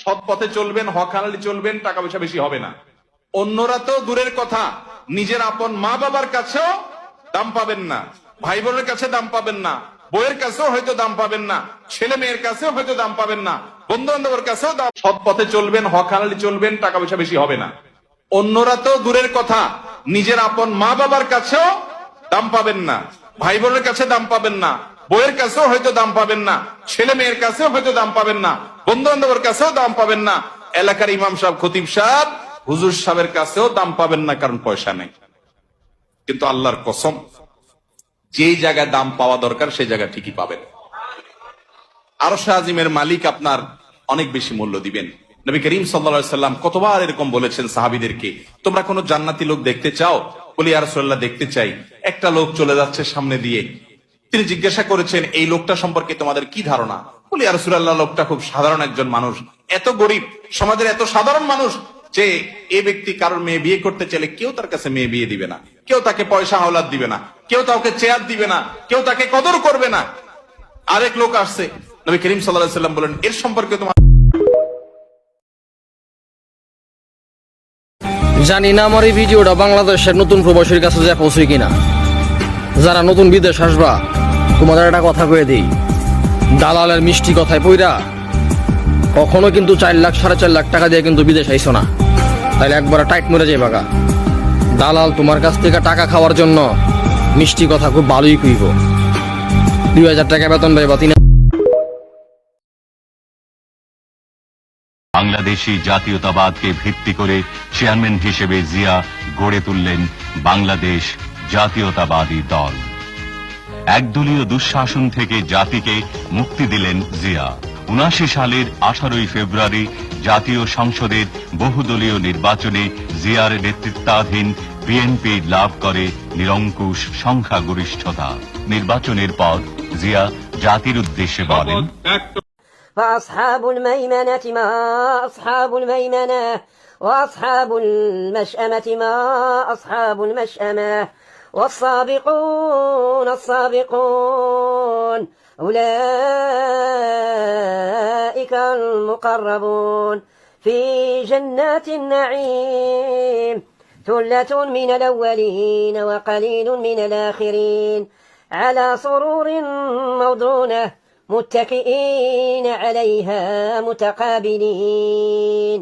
সৎ পথে চলবেন, হক হালালি চলবেন, টাকা পয়সা বেশি হবে না। অন্যরা তো দূরের কথা, নিজের আপন মা বাবার কাছেও দাম পাবেন না, ভাই বোনের কাছে দাম পাবেন না, বইয়ের কাছেও হয়তো দাম পাবেন না, ছেলে মেয়ের কাছেও হয়তো দাম পাবেন না, বন্ধু বান্ধবের কাছেও দাম। সৎ পথে চলবেন, হক হালালি চলবেন, টাকা পয়সা বেশি হবে না। অন্যরা তো দূরের কথা, নিজের আপন মা বাবার কাছেও দাম পাবেন না, ভাই বোনের কাছে দাম পাবেন না, বইয়ের কাছেও হয়তো দাম পাবেন না, ছেলে মেয়ের কাছেও হয়তো দাম পাবেন না, বন্ধু বান্ধবের কাছেও দাম পাবেন না, এলাকার ইমাম সাহেব, খতিব সাহেব, হুজুর সাহেবের কাছেও দাম পাবেন না, কারণ পয়সা নেই। কিন্তু আল্লাহর কসম, যেই জায়গায় দাম পাওয়া দরকার সেই জায়গা ঠিকই পাবেন। আরশ আজিমের মালিক আপনার অনেক বেশি মূল্য দিবেন। নবী করিম সাল্লাল্লাহু আলাইহি সাল্লাম কতবার এরকম বলেছেন সাহাবীদেরকে, তোমরা কোন জান্নাতি লোক দেখতে চাও? বলি ইয়া রাসূলুল্লাহ, দেখতে চাই। একটা লোক চলে যাচ্ছে সামনে দিয়ে, তিনি জিজ্ঞাসা করেছেন, এই লোকটা সম্পর্কে তোমাদের কি ধারণা? বলি ইয়া রাসূলুল্লাহ, লোকটা খুব সাধারণ একজন মানুষ, এত গরিব, সমাজের এত সাধারণ মানুষ যে এই ব্যক্তি কারোর মেয়ে বিয়ে করতে চাইলে কেউ তার কাছে মেয়ে বিয়ে দিবে না, কেউ তাকে পয়সা হাওলাত দিবে না, কেউ তাকে চেয়ার দিবে না, কেউ তাকে কদর করবে না। আরেক লোক আসছে, নবী করিম সাল্লাল্লাহু আলাইহি সাল্লাম বলেন, এর সম্পর্কে তোমার জানি না আমার এই ভিডিওটা বাংলাদেশের নতুন প্রবাসীর কাছে যা পৌঁছে কিনা। যারা নতুন বিদেশ আসবা, তোমাদের একটা কথা কয়ে দিই, দালালের মিষ্টি কথায় পইরা কখনো কিন্তু 4 লাখ 4.5 লাখ টাকা দিয়ে কিন্তু বিদেশ আইসো না, তাইলে একবার টাইট মরে যাই বাগা। দালাল তোমার কাছ থেকে টাকা খাওয়ার জন্য মিষ্টি কথা খুব ভালোই কইব। 2000 টাকা বেতন পাইবা, 3 বাংলাদেশি জাতীয়তাবাদকে ভিত্তি করে চেয়ারম্যান হিসেবে জিয়া গড়ে তুললেন বাংলাদেশ জাতীয়তাবাদী দল। একদলীয় দুঃশাসন থেকে জাতিকে মুক্তি দিলেন জিয়া। ৭৯ সালের 18 ফেব্রুয়ারি জাতীয় সংসদের বহুদলীয় নির্বাচনে জিয়ার নেতৃত্বাধীন বিএনপি লাভ করে নিরঙ্কুশ সংখ্যাগরিষ্ঠতা। নির্বাচনের পর জিয়া জাতির উদ্দেশ্যে বলেন, فأصحاب الميمنة ما أصحاب الميمنة وأصحاب المشأمة ما أصحاب المشأمة والسابقون السابقون أولئك المقربون في جنات النعيم ثلة من الأولين وقليل من الآخرين على سرور موضونة متكئين عليها متقابلين